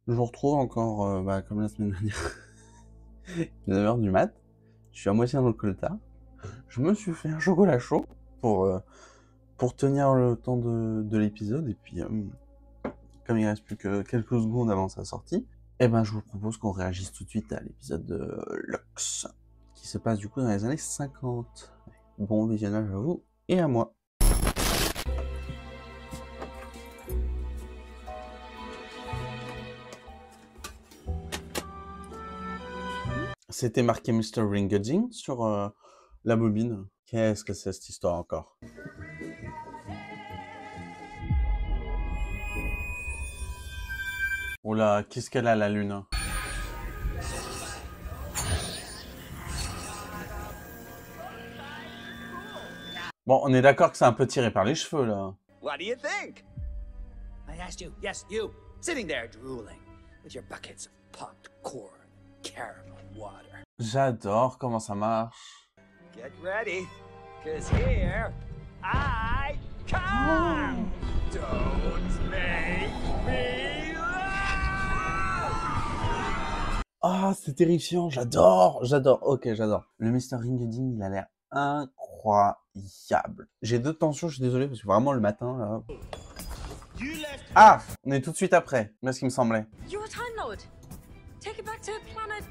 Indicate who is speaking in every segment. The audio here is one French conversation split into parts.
Speaker 1: Je vous retrouve encore, comme la semaine dernière, 9h du mat. Je suis à moitié dans le coltard. Je me suis fait un chocolat chaud pour tenir le temps de l'épisode. Et puis, comme il reste plus que quelques secondes avant sa sortie, eh ben, je vous propose qu'on réagisse tout de suite à l'épisode de Lux, qui se passe du coup dans les années 50. Bon visionnage à vous et à moi. C'était marqué Mr. Ringading sur la bobine. Qu'est-ce que c'est cette histoire encore? Oula, qu'est-ce qu'elle a la lune? Bon, on est d'accord que c'est un peu tiré par les cheveux là.
Speaker 2: What do you think? I asked you, yes, you, sitting there drooling with your buckets of popped corn, caramel water.
Speaker 1: J'adore comment ça marche.
Speaker 2: Get ready, 'cause here I come. Don't make me laugh.
Speaker 1: Ah, c'est terrifiant, j'adore. Ok, j'adore. Le Mr. Ringading, il a l'air incroyable. J'ai deux tensions, je suis désolé, parce que vraiment le matin, là... Ah, on est tout de suite après, c'est ce qui me semblait.
Speaker 3: You're a Time Lord. Take it back to planet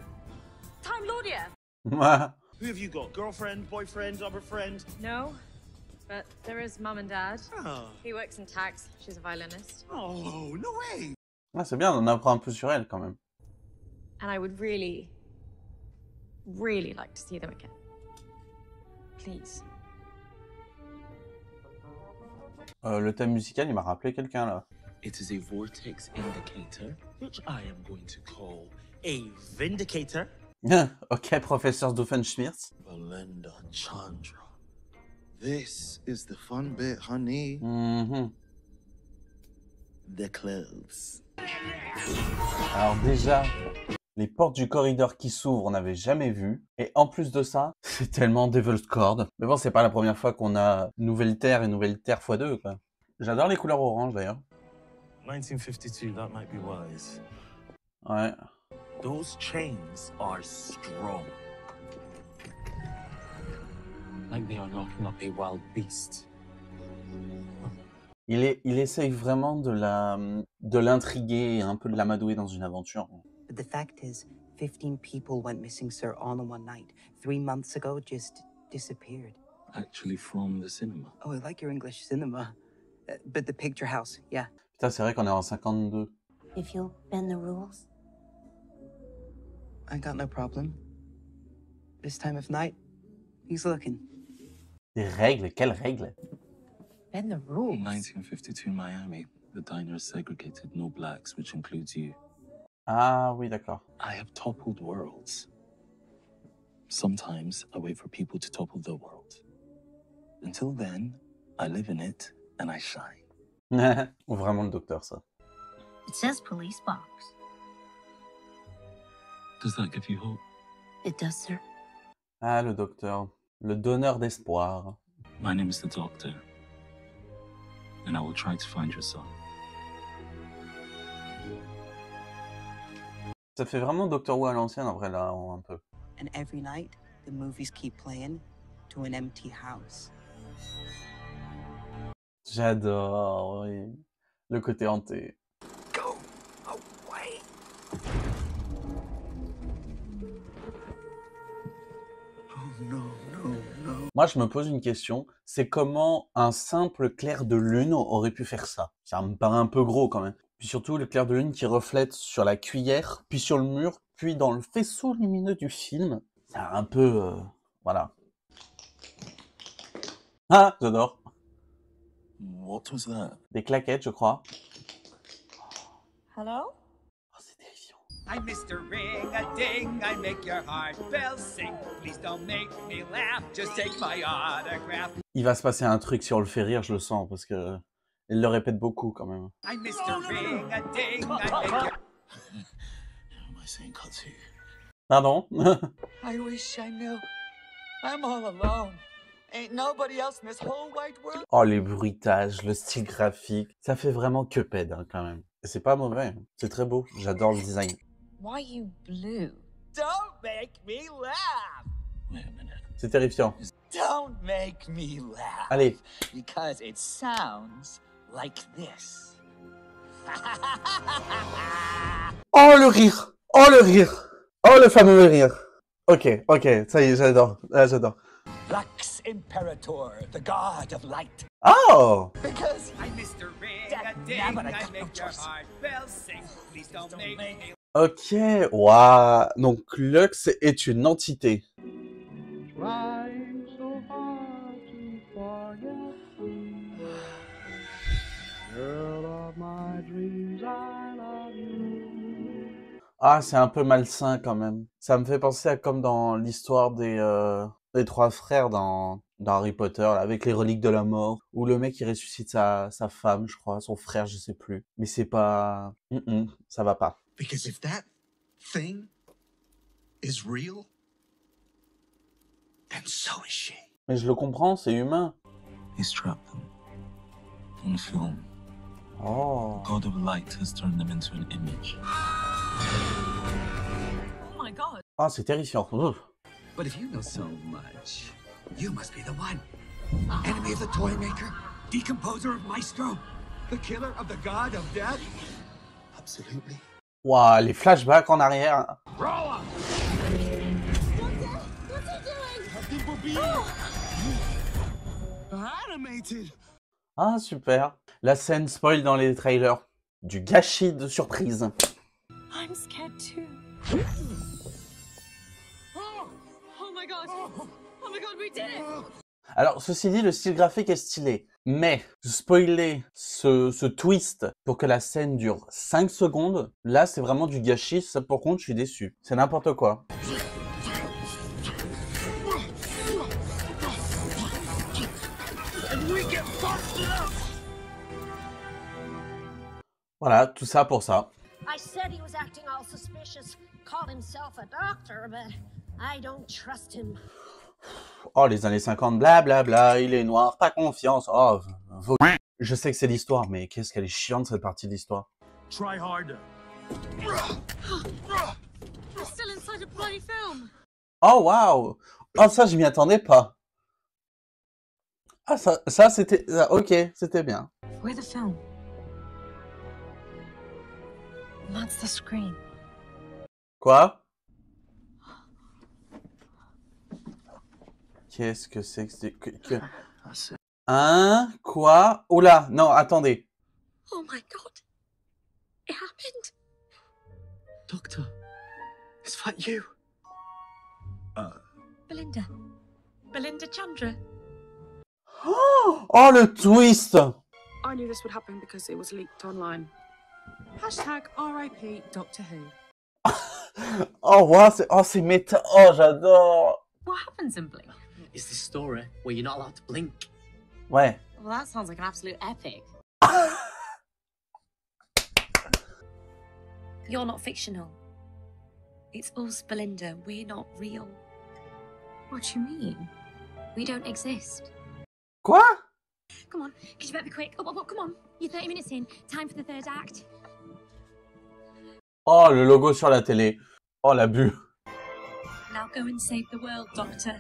Speaker 3: Time Lordia.
Speaker 4: Who have you got? Girlfriend, boyfriend, other friend?
Speaker 3: No, but there is Mum and Dad.
Speaker 4: Oh,
Speaker 3: He works in tax. She's a violinist.
Speaker 4: oh no way!
Speaker 1: Ah, c'est bien, on apprend un peu sur elle quand même.
Speaker 3: And I would really, really like to see them again. Please.
Speaker 1: Le thème musical, il m'a rappelé quelqu'un là.
Speaker 4: It is a vortex indicator, which I am going to call a vindicator.
Speaker 1: Ok, professeur Doofenshmirtz.
Speaker 5: Belinda Chandra. This is the fun bit, honey. The clothes.
Speaker 1: Alors déjà, les portes du corridor qui s'ouvrent, on n'avait jamais vu. Et en plus de ça, c'est tellement Devil's Cord. Mais bon, c'est pas la première fois qu'on a Nouvelle Terre et Nouvelle Terre x2, quoi. J'adore les couleurs orange, d'ailleurs.
Speaker 4: 1952, that might be wise.
Speaker 1: Ouais.
Speaker 4: Those chains are strong. Like they are locking up a wild beast.
Speaker 1: Il essaye vraiment de l'intriguer et un peu de l'amadouer dans une aventure.
Speaker 6: But the fact is, 15 people went missing, sir, all in one night. 3 months ago, just disappeared.
Speaker 4: Actually from the cinema.
Speaker 6: Oh, I like your English cinema. But the picture house, yeah.
Speaker 1: Putain, c'est vrai qu'on est en 52.
Speaker 7: If you'll bend the rules.
Speaker 6: I got no problem. This time of night, he's looking.
Speaker 1: Des règles? Quelles règles?
Speaker 3: Bend the
Speaker 4: In
Speaker 3: rules.
Speaker 4: 1952 Miami, the diner segregated no blacks, which includes you.
Speaker 1: Ah oui, d'accord.
Speaker 4: I have toppled worlds. Sometimes I wait for people to topple the world. Until then, I live in it and I shine.
Speaker 1: Ou vraiment le docteur, ça.
Speaker 7: It says police box.
Speaker 4: Does that give you hope?
Speaker 7: It does, sir.
Speaker 1: Ah, le docteur. Le donneur d'espoir.
Speaker 4: My name is the Doctor, and I will try to find your son.
Speaker 1: Ça fait vraiment Doctor Who à l'ancienne, en vrai, là, un peu.
Speaker 6: And every night, the movies keep playing to an empty house.
Speaker 1: J'adore, oui. Le côté hanté.
Speaker 2: Go away.
Speaker 5: Oh no, no, no.
Speaker 1: Moi, je me pose une question, c'est comment un simple clair de lune aurait pu faire ça? Ça me paraît un peu gros quand même. Puis surtout, le clair de lune qui reflète sur la cuillère, puis sur le mur, puis dans le faisceau lumineux du film. C'est un peu... voilà. Ah, j'adore.
Speaker 5: What was that?
Speaker 1: Des claquettes, je crois.
Speaker 3: Hello?
Speaker 1: Oh, c'est terrifiant.
Speaker 2: I'm Mr. Ring-a-Ding, I make your heart bells sing. Please don't make me laugh, just take my autograph.
Speaker 1: Il va se passer un truc si on le fait rire, je le sens, parce que... Il le répète beaucoup, quand même.
Speaker 2: I'm Mr. Ring-a-Ding, I make your...
Speaker 5: Am I saying cut to?
Speaker 1: Pardon?
Speaker 8: I wish I knew. I'm all alone. Ain't nobody else in this whole wide world.
Speaker 1: Oh, les bruitages, le style graphique, ça fait vraiment Cuphead, hein, quand même. Et c'est pas mauvais, c'est très beau, j'adore le design.
Speaker 3: Why you blue?
Speaker 2: Don't make me laugh.
Speaker 4: Wait a minute.
Speaker 1: C'est terrifiant.
Speaker 2: Don't make me laugh.
Speaker 1: Allez.
Speaker 2: Because it sounds like this.
Speaker 1: Oh le rire! Oh le rire! Oh le fameux rire! Ok, ça y est, j'adore, j'adore.
Speaker 2: Lux Imperator, the god of light.
Speaker 1: Oh!
Speaker 2: Because
Speaker 9: I missed a ring,
Speaker 2: Dad,
Speaker 9: a ding,
Speaker 2: yeah, but I
Speaker 9: I
Speaker 2: got no
Speaker 9: make your
Speaker 2: choice.
Speaker 9: heart bells sing. Please don't make me.
Speaker 1: Ok, waouh! Donc Lux est une entité. Ah, c'est un peu malsain quand même. Ça me fait penser à comme dans l'histoire des trois frères dans Harry Potter, là, avec les reliques de la mort, où le mec il ressuscite sa femme, je crois, son frère, je sais plus. Mais c'est pas... ça va pas.
Speaker 5: Because if that thing is real, then so is she.
Speaker 1: Mais je le comprends, c'est humain.
Speaker 4: He's trapped them. On film,
Speaker 1: Oh.
Speaker 4: God of Light has turned them into an image.
Speaker 3: Oh my god.
Speaker 1: Ah, c'est terrifiant. Ouf.
Speaker 2: But if you know so much, you must be the one. Enemy of the toy maker, decomposer of Maestro, the killer of the god of death.
Speaker 5: Absolutely.
Speaker 1: Waouh, les flashbacks en arrière.
Speaker 2: Roll
Speaker 5: Animated.
Speaker 1: Ah, super. La scène spoil dans les trailers. Du gâchis de surprise.
Speaker 3: I'm scared too. Oh my god. Oh my god, we did it.
Speaker 1: Alors, ceci dit, le style graphique est stylé. Mais, spoiler ce twist pour que la scène dure 5 secondes, là, c'est vraiment du gâchis. Ça, pour contre, je suis déçu. C'est n'importe quoi. Voilà, tout ça pour ça.
Speaker 7: I said he was acting all suspicious, called himself a doctor, but I don't trust him.
Speaker 1: Oh, les années 50, blablabla, il est noir, pas confiance. Oh, je sais que c'est l'histoire, mais qu'est-ce qu'elle est chiante cette partie de l'histoire.
Speaker 5: Try harder.
Speaker 3: We're still inside a bloody film.
Speaker 1: Oh, waouh! Oh, ça, je m'y attendais pas. Ah, ça c'était... Ok, c'était bien.
Speaker 3: We're the film. That's the screen.
Speaker 1: Quoi? Qu'est-ce que c'est que... Hein? Quoi? Oula, non, attendez.
Speaker 3: Oh my god. It happened.
Speaker 5: Doctor, is that you?
Speaker 3: Belinda. Belinda Chandra.
Speaker 1: Oh, le twist!
Speaker 10: I knew this would happen because it was leaked online. Hashtag RIP Doctor Who.
Speaker 1: Oh, wow, c'est méta... Oh, j'adore!
Speaker 3: What happens in Blink?
Speaker 11: It's this story where you're not allowed to blink.
Speaker 1: Ouais.
Speaker 3: Well, that sounds like an absolute epic. You're not fictional. It's us, Belinda. We're not real. What do you mean? We don't exist.
Speaker 1: Quoi?
Speaker 3: Come on, because you better be quick. Oh, come on. You're 30 minutes in. Time for the third act.
Speaker 1: Oh, le logo sur la télé. Oh, l'abus.
Speaker 3: Now go and save the world, Doctor.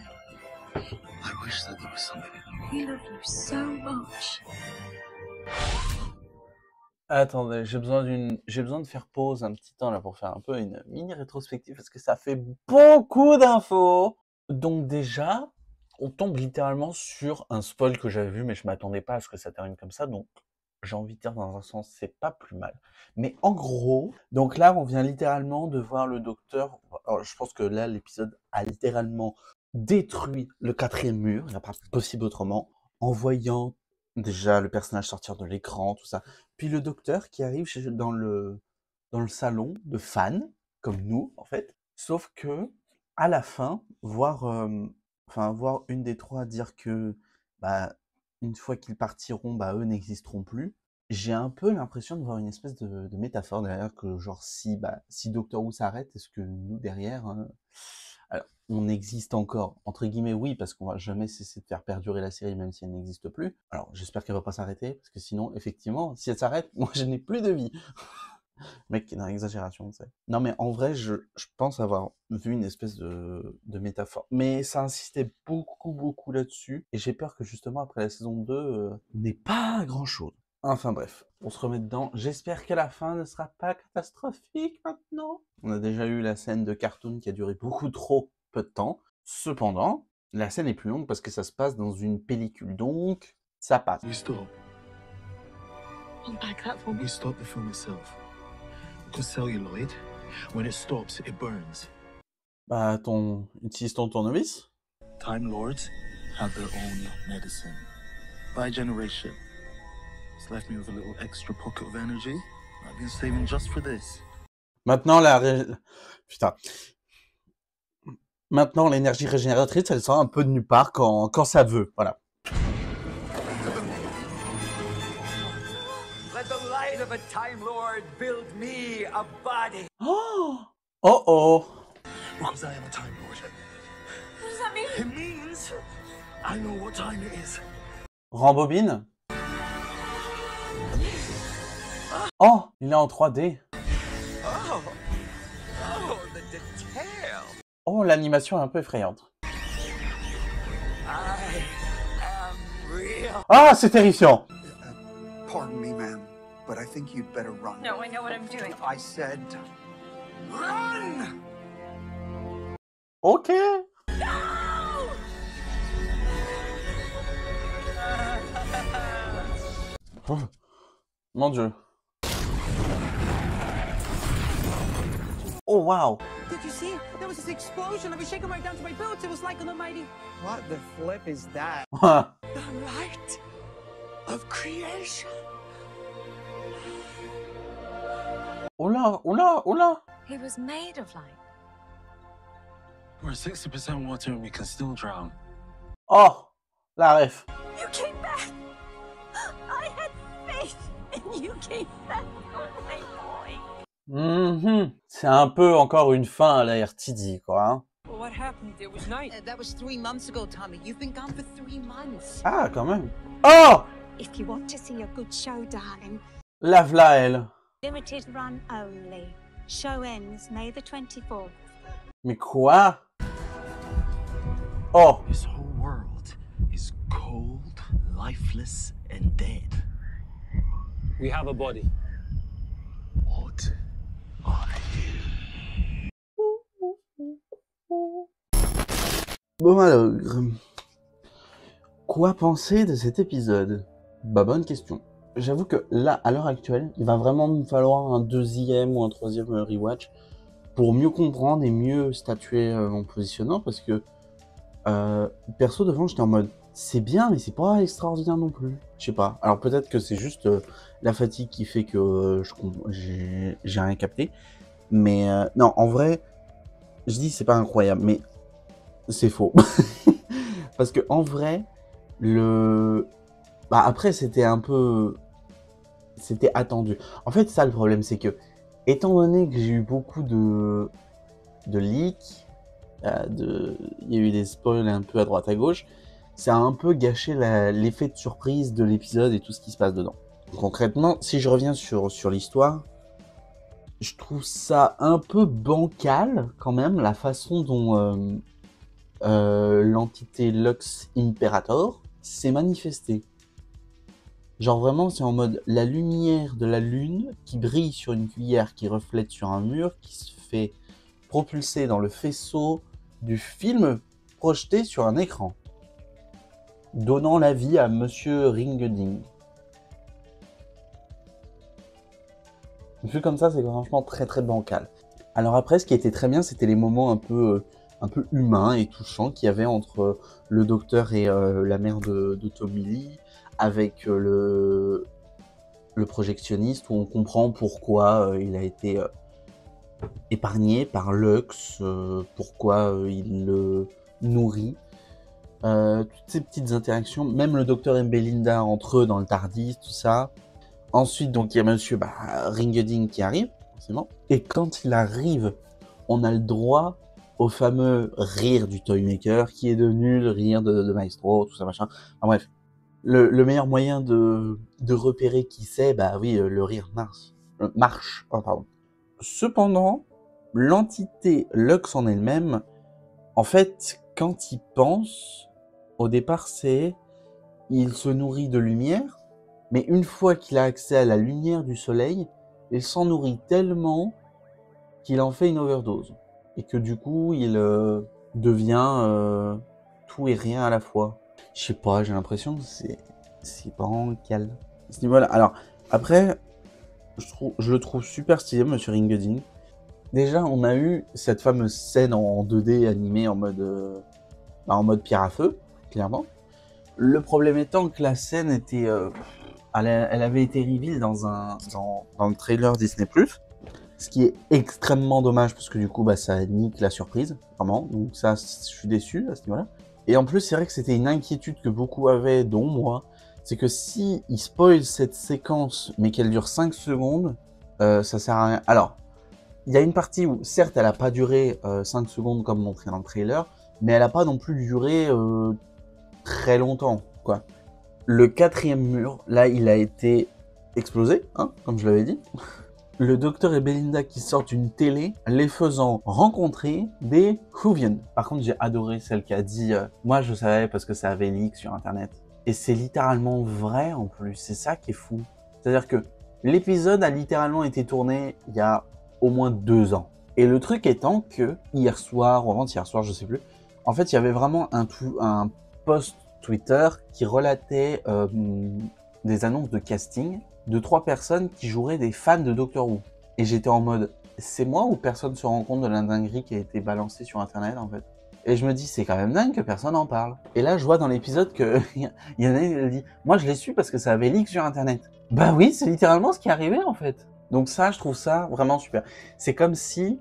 Speaker 4: I wish that there was something.
Speaker 3: We love you so much.
Speaker 1: Attendez, j'ai besoin de faire pause un petit temps là pour faire un peu une mini rétrospective parce que ça fait beaucoup d'infos. Donc déjà, on tombe littéralement sur un spoil que j'avais vu, mais je m'attendais pas à ce que ça termine comme ça, donc j'ai envie de dire dans un sens, c'est pas plus mal. Mais en gros, donc là, on vient littéralement de voir le docteur. Alors, je pense que là, l'épisode a littéralement détruit le 4e mur, il n'y a pas possible autrement, en voyant déjà le personnage sortir de l'écran, tout ça. Puis le docteur qui arrive dans le salon de fans, comme nous, en fait. Sauf que, à la fin, voir une des trois dire que, bah, une fois qu'ils partiront, bah, eux n'existeront plus. J'ai un peu l'impression de voir une espèce de métaphore derrière que, genre, si Doctor Who s'arrête, est-ce que nous, derrière, Alors, on existe encore, entre guillemets, oui, parce qu'on va jamais cesser de faire perdurer la série, même si elle n'existe plus. Alors, j'espère qu'elle va pas s'arrêter, parce que sinon, effectivement, si elle s'arrête, moi, je n'ai plus de vie. Mec, dans l'exagération, tu sais. Non, mais en vrai, je pense avoir vu une espèce de métaphore. Mais ça insistait beaucoup là-dessus. Et j'ai peur que, justement, après la saison 2, on n'ait pas grand-chose. Enfin bref, on se remet dedans. J'espère que la fin ne sera pas catastrophique maintenant. On a déjà eu la scène de cartoon qui a duré beaucoup trop peu de temps. Cependant, la scène est plus longue parce que ça se passe dans une pellicule. Donc, ça passe.
Speaker 5: We stop.
Speaker 3: Unpack that for me.
Speaker 5: We stop the film itself. Because celluloid, when it stops, it burns.
Speaker 1: Bah, utilise ton tournevis.
Speaker 5: Time Lords have their own medicine. By generation. It's left me with a little extra pocket of energy. I've been saving just for this.
Speaker 1: Maintenant, putain. Maintenant, l'énergie régénératrice, elle sort un peu de nulle part quand ça veut. Voilà.
Speaker 9: Let the light of a Time Lord build me a body.
Speaker 1: Oh! Oh oh!
Speaker 5: Because I am a Time Lord.
Speaker 3: What does that mean?
Speaker 5: It means I know what time it is.
Speaker 1: Rembobine. Oh! Il est en 3D.
Speaker 9: Oh, the detail.
Speaker 1: Oh, l'animation est un peu effrayante.
Speaker 9: I am real.
Speaker 1: Ah, c'est terrifiant!
Speaker 12: Pardon me, ma'am, but I think you'd better run.
Speaker 3: No, I know what I'm doing.
Speaker 12: I said,
Speaker 9: Run!
Speaker 1: Ok. Oh, mon Dieu. Oh, wow.
Speaker 6: Did you see it? There was this explosion. I was shaking right down to my boots. It was like an almighty.
Speaker 12: what the flip is that?
Speaker 9: The light of creation.
Speaker 1: Oh là, oh là, oh là.
Speaker 3: He was made of light.
Speaker 4: We're 60% water and we can still drown.
Speaker 1: Oh, la ref.
Speaker 7: You came back! I had faith and you came back for my boy.
Speaker 1: C'est un peu encore une fin à la RTD, quoi. Hein.
Speaker 6: Well, what happened? It was night. That was 3 months ago, Tommy. You've been gone for 3 months.
Speaker 1: Ah, quand même. Oh!
Speaker 7: If you want to see a good show, darling,
Speaker 1: La v'là, elle.
Speaker 7: limited run only. Show ends May the 24th.
Speaker 1: Mais quoi? Oh!
Speaker 4: This whole world is cold, lifeless, and dead.
Speaker 11: We have a body.
Speaker 4: What are you?
Speaker 1: Bon alors, quoi penser de cet épisode? Bah bonne question. J'avoue que là, à l'heure actuelle, il va vraiment me falloir un 2e ou un 3e rewatch pour mieux comprendre et mieux statuer mon positionnement, parce que perso devant j'étais en mode c'est bien mais c'est pas extraordinaire non plus. Je sais pas. Alors peut-être que c'est juste la fatigue qui fait que j'ai rien capté. Mais non, en vrai, je dis c'est pas incroyable, mais c'est faux. Parce que en vrai, bah après c'était un peu... C'était attendu. En fait, ça le problème, c'est que, étant donné que j'ai eu beaucoup de leaks, il y a eu des spoils un peu à droite à gauche, ça a un peu gâché l'effet de surprise de l'épisode et tout ce qui se passe dedans. Concrètement, si je reviens sur l'histoire, je trouve ça un peu bancal quand même, la façon dont l'entité Lux Imperator s'est manifestée. Genre vraiment, c'est en mode la lumière de la lune qui brille sur une cuillère qui reflète sur un mur, qui se fait propulser dans le faisceau du film projeté sur un écran, donnant la vie à Monsieur Ring-a-Ding. Vu comme ça, c'est franchement très bancal. Alors après, ce qui était très bien, c'était les moments un peu humains et touchants qu'il y avait entre le docteur et la mère de Tommy Lee, avec le projectionniste, où on comprend pourquoi il a été épargné par Lux, pourquoi il le nourrit. Toutes ces petites interactions, même le docteur et Belinda entre eux dans le TARDIS, tout ça. Ensuite, donc, il y a Monsieur Ring-a-Ding qui arrive, forcément. Et quand il arrive, on a le droit au fameux rire du Toymaker, qui est devenu le rire de Maestro, tout ça machin. Enfin bref, le meilleur moyen de repérer qui c'est, bah oui, le rire marche. Oh, pardon. Cependant, l'entité Lux en elle-même, en fait, quand il pense, au départ, il se nourrit de lumière, mais une fois qu'il a accès à la lumière du soleil, il s'en nourrit tellement qu'il en fait une overdose. Et que du coup, il devient tout et rien à la fois. Je sais pas, j'ai l'impression que c'est bancal à ce niveau-là. Alors, après, je le trouve super stylé, Monsieur Ringolding. Déjà, on a eu cette fameuse scène en 2D animée en mode pierre à feu, clairement. Le problème étant que la scène était... elle avait été reveal dans le trailer Disney+, ce qui est extrêmement dommage, parce que du coup, bah, ça nique la surprise, vraiment. Donc ça, je suis déçu à ce niveau-là. Et en plus, c'est vrai que c'était une inquiétude que beaucoup avaient, dont moi, c'est que si ils spoilent cette séquence, mais qu'elle dure 5 secondes, ça sert à rien. Alors, il y a une partie où, certes, elle n'a pas duré 5 secondes comme montré dans le trailer, mais elle n'a pas non plus duré très longtemps, quoi. Le 4e mur, là, il a été explosé, hein, comme je l'avais dit. Le docteur et Belinda qui sortent d'une télé, les faisant rencontrer des Whovians. Par contre, j'ai adoré celle qui a dit moi, je savais parce que ça avait leak sur Internet. Et c'est littéralement vrai, en plus. C'est ça qui est fou. C'est-à-dire que l'épisode a littéralement été tourné il y a au moins 2 ans. Et le truc étant que, hier soir ou avant-hier soir, je sais plus, en fait, il y avait vraiment un post Twitter qui relatait des annonces de casting de 3 personnes qui joueraient des fans de Doctor Who. Et j'étais en mode, c'est moi ou personne se rend compte de la dinguerie qui a été balancée sur Internet, en fait. Et je me dis, c'est quand même dingue que personne en parle. Et là, je vois dans l'épisode que il y en a qui dit, moi je l'ai su parce que ça avait leak sur Internet. Bah oui, c'est littéralement ce qui est arrivé, en fait. Donc ça, je trouve ça vraiment super. C'est comme si...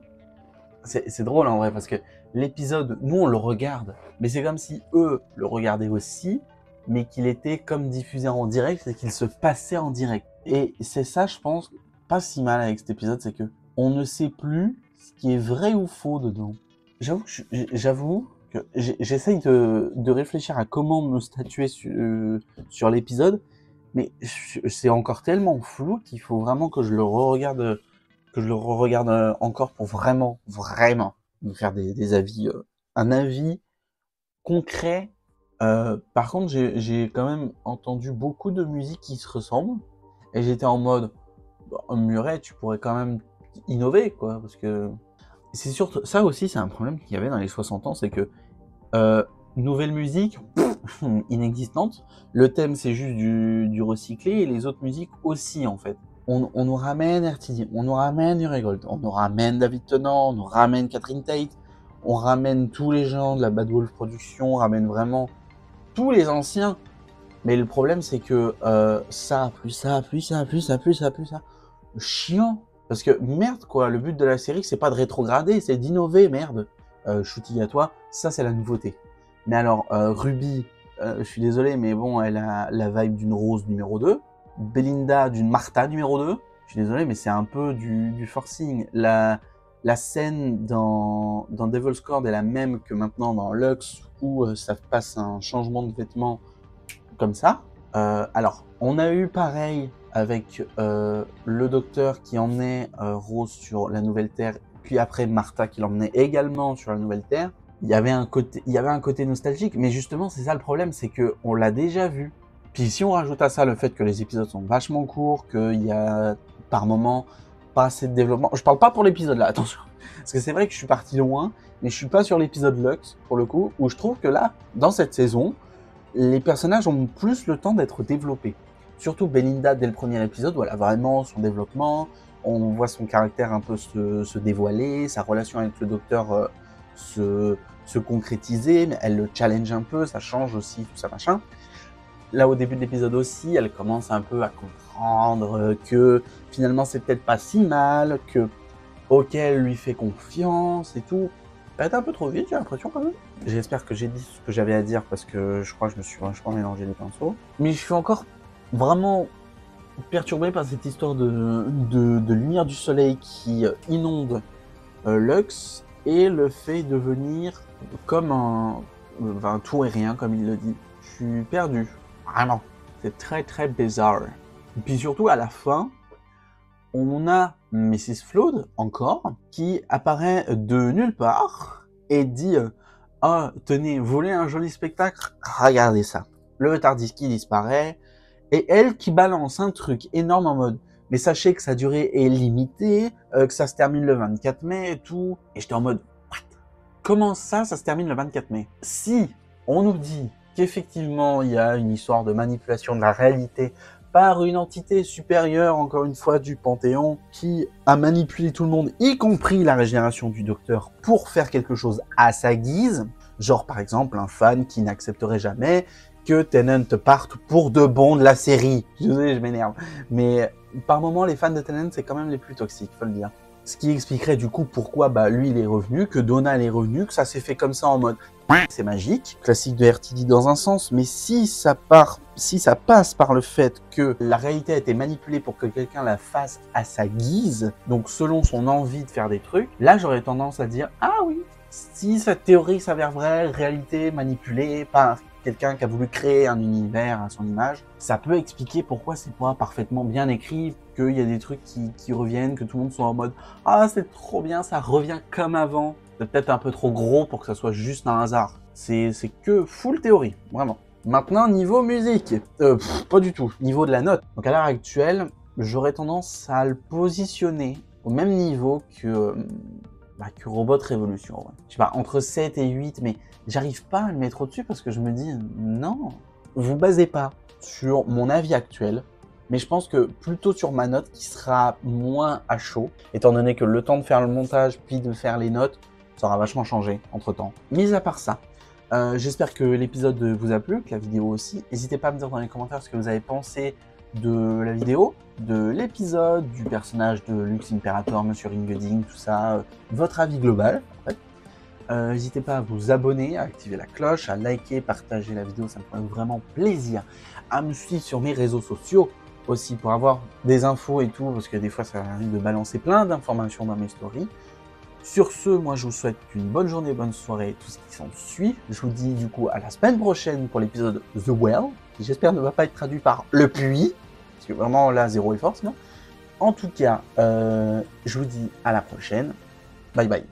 Speaker 1: C'est drôle, en vrai, parce que l'épisode, nous, on le regarde, mais c'est comme si eux le regardaient aussi, mais qu'il était comme diffusé en direct, c'est qu'il se passait en direct. Et c'est ça, je pense, pas si mal avec cet épisode, c'est que on ne sait plus ce qui est vrai ou faux dedans. J'avoue que j'essaye de réfléchir à comment me statuer sur l'épisode, mais c'est encore tellement flou qu'il faut vraiment que je le re-regarde encore pour vraiment me faire des avis, un avis concret. Par contre, j'ai quand même entendu beaucoup de musique qui se ressemblent, et j'étais en mode, Murray, tu pourrais quand même innover, quoi, parce que c'est surtout ça aussi, c'est un problème qu'il y avait dans les 60 ans, c'est que nouvelle musique, inexistante, le thème c'est juste du recyclé, et les autres musiques aussi, en fait. On nous ramène RTD, on nous ramène Uri Gold, on nous ramène David Tennant, on nous ramène Catherine Tate, on ramène tous les gens de la Bad Wolf Production, on ramène vraiment tous les anciens. Mais le problème, c'est que ça, plus ça. Chiant. Parce que merde, quoi, le but de la série, c'est pas de rétrograder, c'est d'innover, merde. Shooting à toi, ça, c'est la nouveauté. Mais alors, Ruby, je suis désolé, mais bon, elle a la vibe d'une Rose numéro 2. Belinda d'une Martha numéro 2. Je suis désolé, mais c'est un peu du forcing. La scène dans Devil's Cord est la même que maintenant dans Lux, où ça passe un changement de vêtements comme ça. Alors, on a eu pareil avec le docteur qui emmenait Rose sur la Nouvelle Terre, puis après Martha qui l'emmenait également sur la Nouvelle Terre. Il y avait un côté nostalgique, mais justement, c'est ça le problème, c'est qu'on l'a déjà vu. Puis si on rajoute à ça le fait que les épisodes sont vachement courts, qu'il y a par moment pas assez de développement. Je parle pas pour l'épisode là, attention. Parce que c'est vrai que je suis parti loin, mais je suis pas sur l'épisode Lux, pour le coup, où je trouve que là, dans cette saison, les personnages ont plus le temps d'être développés. Surtout Belinda dès le premier épisode, où elle a vraiment son développement, on voit son caractère un peu se dévoiler, sa relation avec le docteur se concrétiser, mais elle le challenge un peu, ça change aussi, tout ça machin. Là, au début de l'épisode aussi, elle commence un peu à comprendre que finalement c'est peut-être pas si mal, que ok, elle lui fait confiance et tout. Elle est un peu trop vite, j'ai l'impression quand même. J'espère que j'ai dit ce que j'avais à dire parce que je crois que je me suis vachement mélangé les pinceaux. Mais je suis encore vraiment perturbé par cette histoire de lumière du soleil qui inonde Lux et le fait de venir comme un tout et rien, comme il le dit. Je suis perdu, vraiment. C'est très très bizarre. Et puis surtout, à la fin, on a Mrs. Flood, encore, qui apparaît de nulle part et dit « Ah, tenez, vous voulez un joli spectacle? Regardez ça. » Le TARDIS qui disparaît, et elle qui balance un truc énorme en mode « Mais sachez que sa durée est limitée, que ça se termine le 24 mai et tout. » Et j'étais en mode « What? Comment ça se termine le 24 mai? » Si on nous dit qu'effectivement il y a une histoire de manipulation de la réalité par une entité supérieure, encore une fois, du Panthéon, qui a manipulé tout le monde, y compris la régénération du Docteur, pour faire quelque chose à sa guise, genre par exemple un fan qui n'accepterait jamais que Tennant parte pour de bon de la série. Je sais, je m'énerve. Mais par moments, les fans de Tennant, c'est quand même les plus toxiques, faut le dire. Ce qui expliquerait du coup pourquoi lui il est revenu, que Donald est revenu, que ça s'est fait comme ça en mode c'est magique, classique de RTD dans un sens, mais si ça passe par le fait que la réalité a été manipulée pour que quelqu'un la fasse à sa guise, donc selon son envie de faire des trucs, là j'aurais tendance à dire ah oui, si cette théorie s'avère vraie, réalité manipulée par quelqu'un qui a voulu créer un univers à son image, ça peut expliquer pourquoi c'est pas parfaitement bien écrit, qu'il y a des trucs qui reviennent, que tout le monde soit en mode « Ah, c'est trop bien, ça revient comme avant ». C'est peut-être un peu trop gros pour que ça soit juste un hasard. C'est que full théorie, vraiment. Maintenant, niveau musique, pas du tout, niveau de la note. Donc à l'heure actuelle, j'aurais tendance à le positionner au même niveau que Robot Révolution. Ouais. Je sais pas, entre 7 et 8, mais j'arrive pas à le mettre au-dessus parce que je me dis, non, vous basez pas sur mon avis actuel, mais je pense que plutôt sur ma note qui sera moins à chaud, étant donné que le temps de faire le montage puis de faire les notes, ça aura vachement changé entre-temps. Mis à part ça, j'espère que l'épisode vous a plu, que la vidéo aussi. N'hésitez pas à me dire dans les commentaires ce que vous avez pensé de la vidéo, de l'épisode, du personnage de Lux Imperator, Monsieur Ringeding, tout ça, votre avis global, en fait. N'hésitez pas à vous abonner, à activer la cloche, à liker, partager la vidéo, ça me ferait vraiment plaisir. À me suivre sur mes réseaux sociaux aussi pour avoir des infos et tout, parce que des fois ça arrive de balancer plein d'informations dans mes stories. Sur ce, moi je vous souhaite une bonne journée, bonne soirée, tout ce qui s'en suit. Je vous dis du coup à la semaine prochaine pour l'épisode The Well, qui j'espère ne va pas être traduit par Le Puits, parce que vraiment là, zéro effort sinon. En tout cas, je vous dis à la prochaine. Bye bye.